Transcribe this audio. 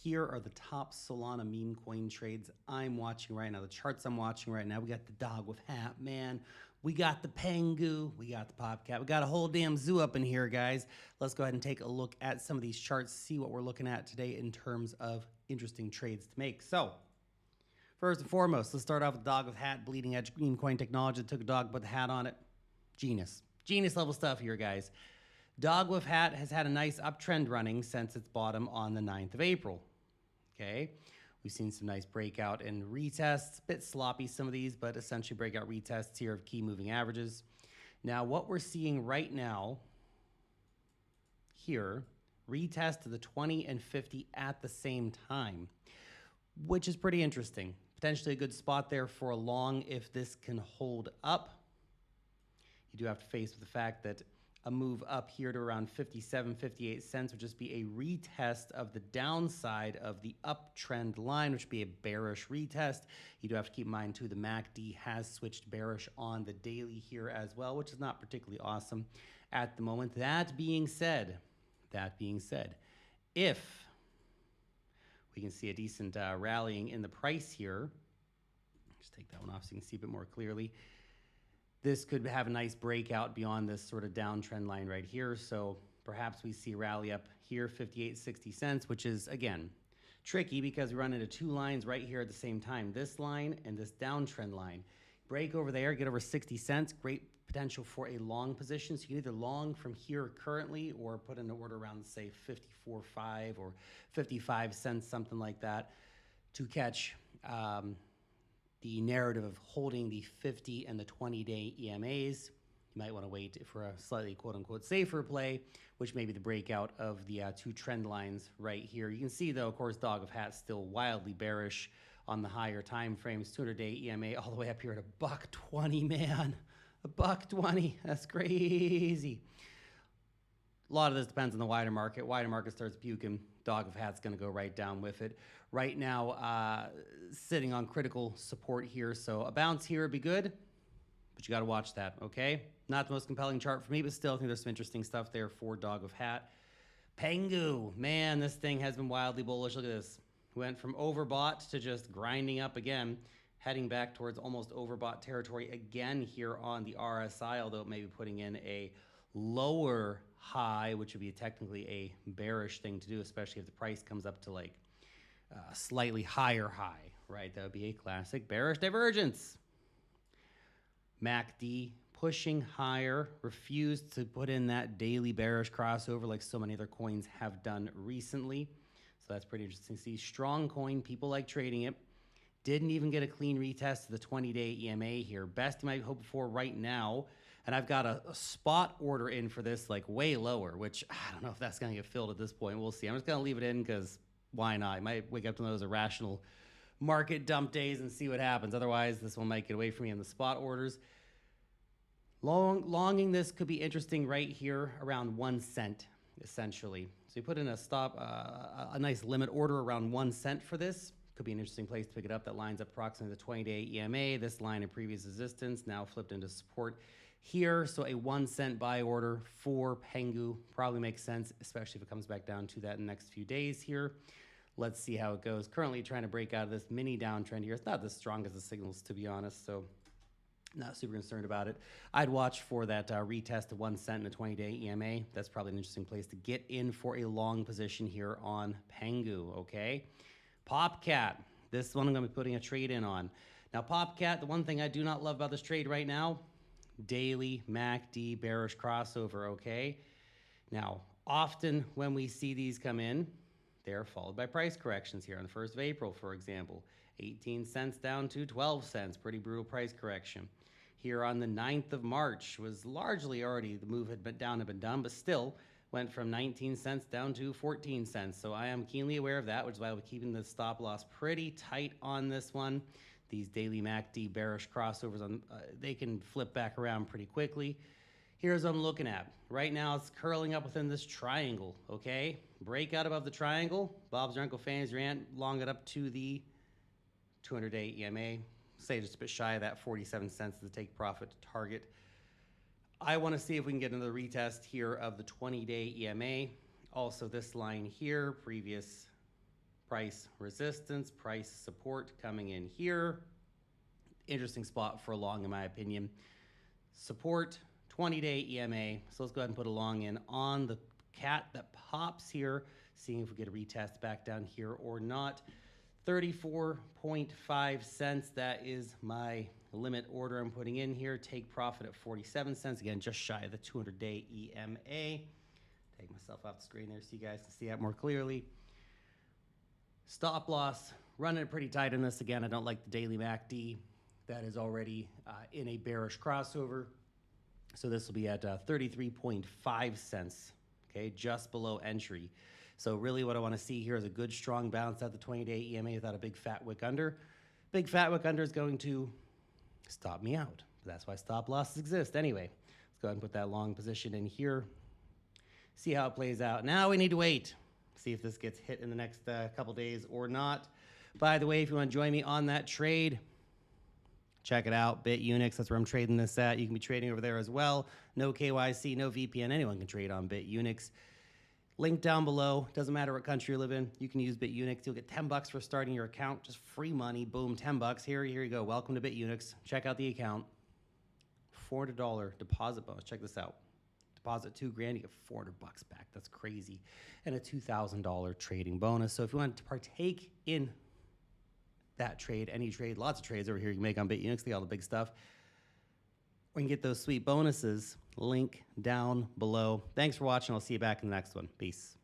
Here are the top Solana Memecoin trades I'm watching right now, the charts I'm watching right now. We got the Dogwifhat, man. We got the Pengu. We got the Popcat. We got a whole damn zoo up in here, guys. Let's go ahead and take a look at some of these charts, see what we're looking at today in terms of interesting trades to make. So, first and foremost, let's start off with Dogwifhat, bleeding edge memecoin technology. Took a dog, put the hat on it. Genius. Genius level stuff here, guys. Dogwifhat has had a nice uptrend running since its bottom on the 9th of April. Okay, we've seen some nice breakout and retests, a bit sloppy some of these, but essentially breakout retests here of key moving averages. Now, what we're seeing right now here, retest to the 20 and 50 at the same time, which is pretty interesting. Potentially a good spot there for a long if this can hold up. You do have to face with the fact that a move up here to around 57, 58 cents would just be a retest of the downside of the uptrend line, which would be a bearish retest. You do have to keep in mind too, the MACD has switched bearish on the daily here as well, which is not particularly awesome at the moment. That being said, if we can see a decent rallying in the price here, just take that one off so you can see a bit more clearly. This could have a nice breakout beyond this sort of downtrend line right here. So perhaps we see a rally up here, 58.60 cents, which is, again, tricky because we run into two lines right here at the same time. This line and this downtrend line. Break over there, get over 60 cents. Great potential for a long position. So you can either long from here currently or put in an order around, say, 54.5 or 55 cents, something like that, to catch the narrative of holding the 50 and the 20-day EMAs. You might want to wait for a slightly quote-unquote safer play, which may be the breakout of the two trend lines right here. You can see, though, of course, Dogwifhat still wildly bearish on the higher time frames. 200-day EMA all the way up here at $1.20, man. $1.20. That's crazy. A lot of this depends on the wider market. Wider market starts puking, Dogwifhat's going to go right down with it. Right now, sitting on critical support here, so a bounce here would be good, but you got to watch that, okay? Not the most compelling chart for me, but still I think there's some interesting stuff there for Dogwifhat. Pengu, man, this thing has been wildly bullish. Look at this. Went from overbought to just grinding up again, heading back towards almost overbought territory again here on the RSI, although it may be putting in a lower high, which would be technically a bearish thing to do, especially if the price comes up to like a slightly higher high, right? That would be a classic bearish divergence. MACD pushing higher, refused to put in that daily bearish crossover like so many other coins have done recently. So that's pretty interesting to see. Strong coin, people like trading it. Didn't even get a clean retest to the 20-day EMA here. Best you might hope for right now. And I've got a spot order in for this, like way lower, which I don't know if that's going to get filled at this point. We'll see. I'm just going to leave it in because why not? I might wake up to those irrational market dump days and see what happens. Otherwise, this one might get away from me in the spot orders. Longing this could be interesting right here around 1 cent, essentially. So you put in a stop, a nice limit order around 1 cent for this. Could be an interesting place to pick it up. That lines up approximately the 20-day EMA. This line of previous resistance now flipped into support here. So a 1 cent buy order for Pengu probably makes sense, especially if it comes back down to that in the next few days here. Let's see how it goes. Currently trying to break out of this mini downtrend here. It's not as strong as the signals, to be honest, so not super concerned about it. I'd watch for that retest of 1 cent in a 20-day EMA. That's probably an interesting place to get in for a long position here on Pengu, okay? Popcat, this one I'm going to be putting a trade in on. Now, Popcat, the one thing I do not love about this trade right now, daily MACD bearish crossover, okay? Now, often when we see these come in, they're followed by price corrections here on the 1st of April, for example. 18 cents down to 12 cents, pretty brutal price correction. Here on the 9th of March was largely already, the move had been done, but still went from 19 cents down to 14 cents. So I am keenly aware of that, which is why we're keeping the stop loss pretty tight on this one. These daily MACD bearish crossovers, they can flip back around pretty quickly. Here's what I'm looking at. Right now, it's curling up within this triangle, okay? Breakout above the triangle. Bob's your Uncle Fanny's your aunt. Long it up to the 200-day EMA. Say just a bit shy of that 47 cents to take profit target. I want to see if we can get another retest here of the 20-day EMA. Also, this line here, previous price resistance, price support coming in here. Interesting spot for a long, in my opinion. Support, 20-day EMA. So let's go ahead and put a long in on the cat that pops here, seeing if we get a retest back down here or not. 34.5 cents. That is my limit order I'm putting in here. Take profit at 47 cents. Again, just shy of the 200-day EMA. Take myself off the screen there so you guys can see that more clearly. Stop loss, running it pretty tight on this. Again, I don't like the daily MACD. That is already in a bearish crossover. So this will be at 33.5 cents, okay, just below entry. So really what I want to see here is a good strong bounce at the 20-day EMA without a big fat wick under. Big fat wick under is going to stop me out. But that's why stop losses exist. Anyway, let's go ahead and put that long position in here. See how it plays out. Now we need to wait. See if this gets hit in the next couple days or not. By the way, if you want to join me on that trade, check it out. BitUnix, that's where I'm trading this at. You can be trading over there as well. No KYC, no VPN. Anyone can trade on BitUnix. Link down below. Doesn't matter what country you live in. You can use BitUnix. You'll get 10 bucks for starting your account. Just free money. Boom, 10 bucks. Here you go. Welcome to BitUnix. Check out the account. $400 deposit bonus. Check this out. Deposit $2,000, you get 400 bucks back. That's crazy. And a $2,000 trading bonus. So if you want to partake in that trade, any trade, lots of trades over here you can make on BitUnix, all the big stuff, or you can get those sweet bonuses, link down below. Thanks for watching. I'll see you back in the next one. Peace.